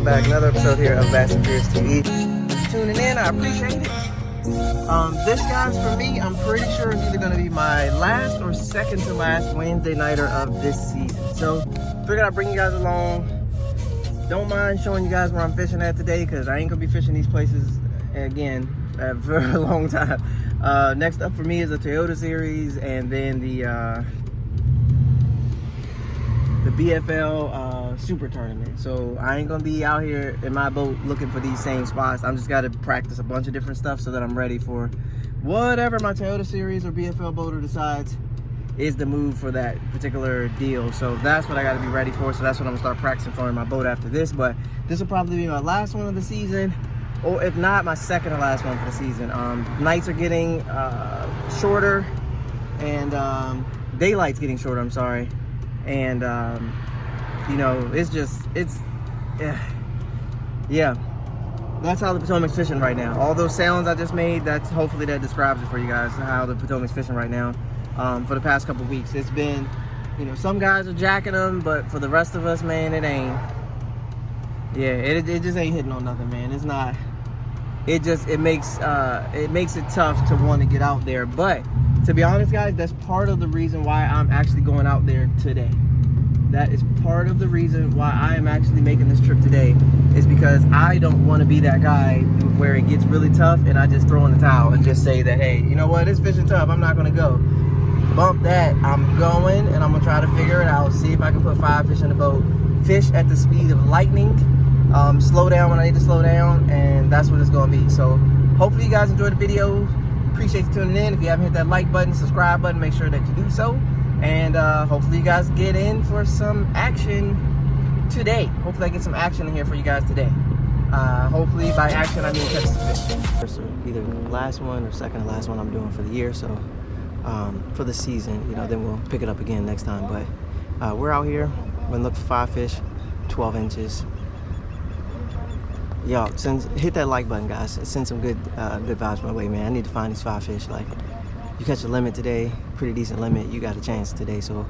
welcome back. Another episode here of Fast and Furious TV. Thanks for tuning in, I appreciate it. This, guys, for me, I'm pretty sure is either going to be my last or second to last Wednesday nighter of this season. So, figured I'd bring you guys along. Don't mind showing you guys where I'm fishing at today, because I ain't going to be fishing these places again for a long time. Next up for me is the Toyota Series, and then the BFL Super Tournament. So I ain't gonna be out here in my boat looking for these same spots. I'm just gotta practice a bunch of different stuff so that I'm ready for whatever my Toyota Series or BFL boater decides is the move for that particular deal. So that's what I gotta be ready for. So that's what I'm gonna start practicing for in my boat after this. But this will probably be my last one of the season, or if not, my second to last one for the season. Nights are getting shorter, and daylight's getting shorter, I'm sorry. And you know, yeah, that's how the Potomac's fishing right now. All those sounds I just made, hopefully that describes it for you guys, how the Potomac's fishing right now. For the past couple weeks, it's been, you know, some guys are jacking them, but for the rest of us, man, it ain't. Yeah, it just ain't hitting on nothing, man. It's not. It makes it tough to want to get out there. But to be honest, guys, that's part of the reason why I'm actually going out there today. That is part of the reason why I am actually making this trip today, is because I don't want to be that guy where it gets really tough and I just throw in the towel and just say that, hey, you know what, it's fishing tough, I'm not going to go. Bump that. I'm going, and I'm going to try to figure it out, see if I can put 5 fish in the boat, fish at the speed of lightning, slow down when I need to slow down, and that's what it's going to be. So hopefully you guys enjoyed the video. Appreciate you tuning in. If you haven't hit that like button, subscribe button, make sure that you do so. And hopefully you guys get in for some action today. Hopefully I get some action in here for you guys today. Hopefully by action I mean catch some fish. Either last one or second to last one I'm doing for the year. So for the season, you know, then we'll pick it up again next time. But we're out here. We're gonna look for 5 fish, 12 inches. Yo, hit that like button, guys. Send some good vibes my way, man. I need to find these 5 fish. Like, you catch a limit today, pretty decent limit, you got a chance today. So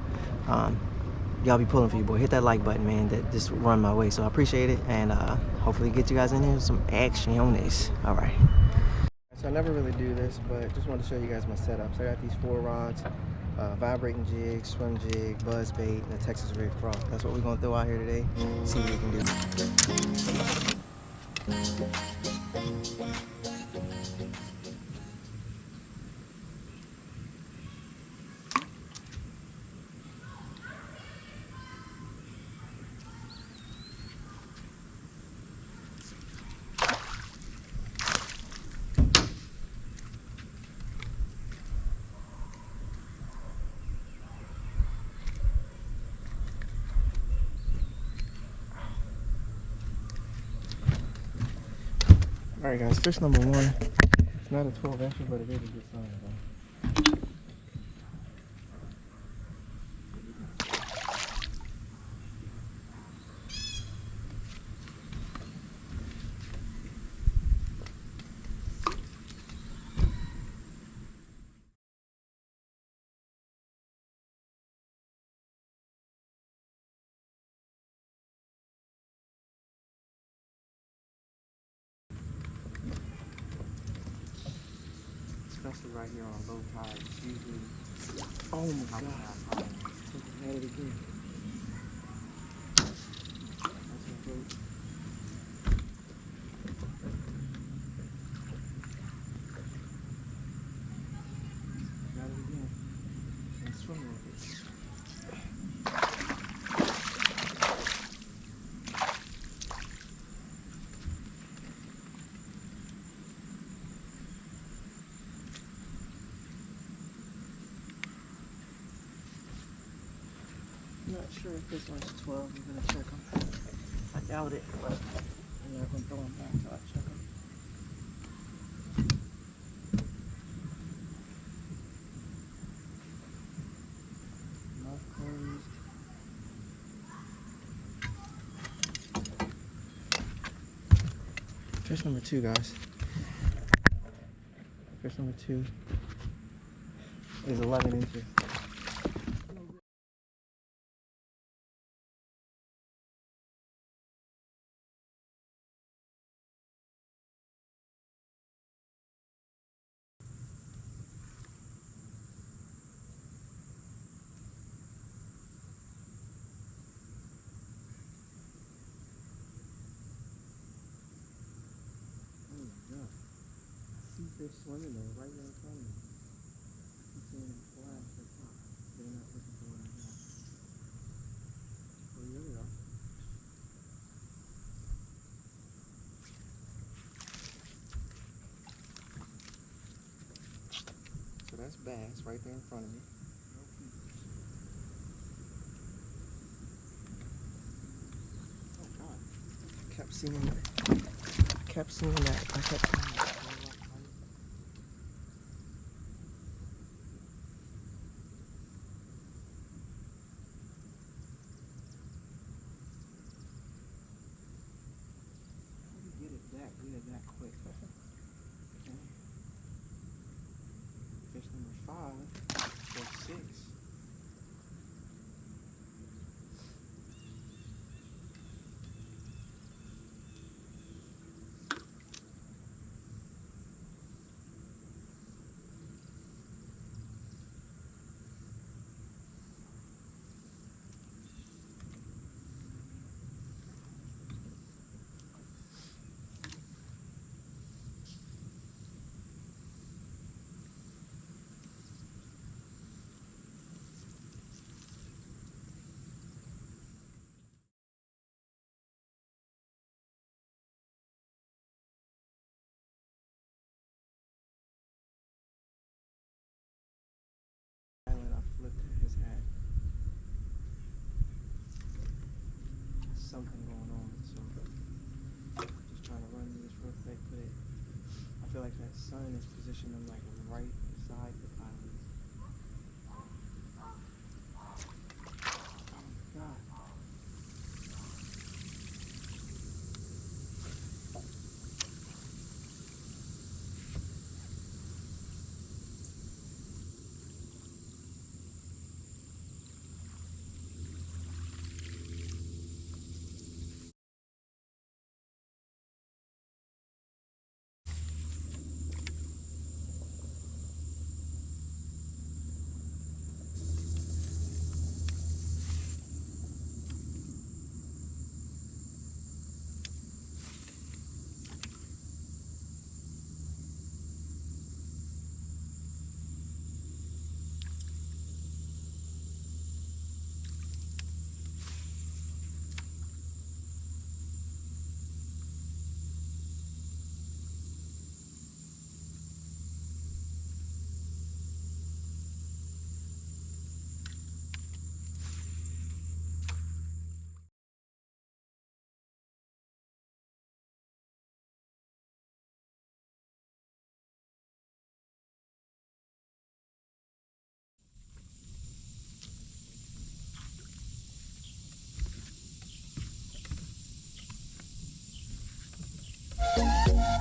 y'all be pulling for you, boy. Hit that like button, man. That just run my way. So I appreciate it, and hopefully get you guys in here with some action on this. All right. So I never really do this, but just wanted to show you guys my setup. So I got these 4 rods, vibrating jig, swim jig, buzz bait, and a Texas rig crawl. That's what we're gonna throw out here today. See what we can do. Alright guys, fish number 1. It's not a 12 incher, but it is a good size though. Especially right here on low tide. It's usually, oh my god, at it again. That's a boat. Got it again. And swimming with it. I'm not sure if this one's 12. I'm gonna check them. I doubt it, but I'm not gonna throw them back until I check them. Mouth closed. Fish number 2, guys. Fish number 2 is 11 inches. fish swimming there, right there in front of me. I'm seeing them flash at the top. They're not looking for what I got. Oh, there we go. So that's bass right there in front of me. No keepers. Oh God. I kept seeing that. I kept seeing that. Get it that good that quick. Okay. Fish number 5 or 6. I flipped his hat. Something going on, so just trying to run this real quick. Put it. I feel like that sun is positioning them like right beside the